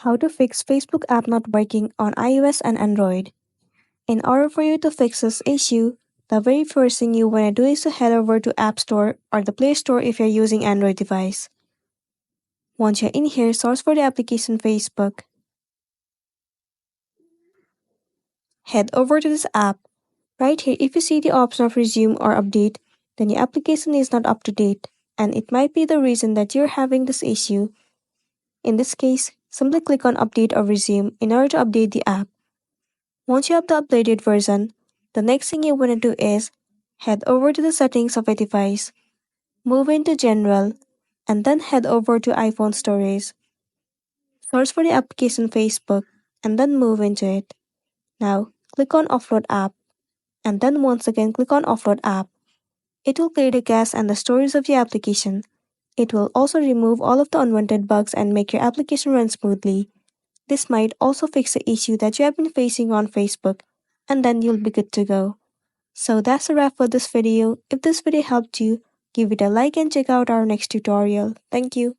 How to fix Facebook app not working on iOS and Android. In order for you to fix this issue, the very first thing you want to do is to head over to App Store or the Play Store if you're using Android device. Once you're in here, search for the application Facebook. Head over to this app. Right here, if you see the option of resume or update, then your application is not up to date, and it might be the reason that you're having this issue. In this case, simply click on update or resume in order to update the app. Once you have the updated version, the next thing you want to do is head over to the settings of a device, move into General, and then head over to iPhone Storage. Search for the application Facebook, and then move into it. Now, click on Offload App, and then once again click on Offload App. It will clear the cache and the storage of the application. It will also remove all of the unwanted bugs and make your application run smoothly. This might also fix the issue that you have been facing on Facebook, and then you'll be good to go. So that's a wrap for this video. If this video helped you, give it a like and check out our next tutorial. Thank you.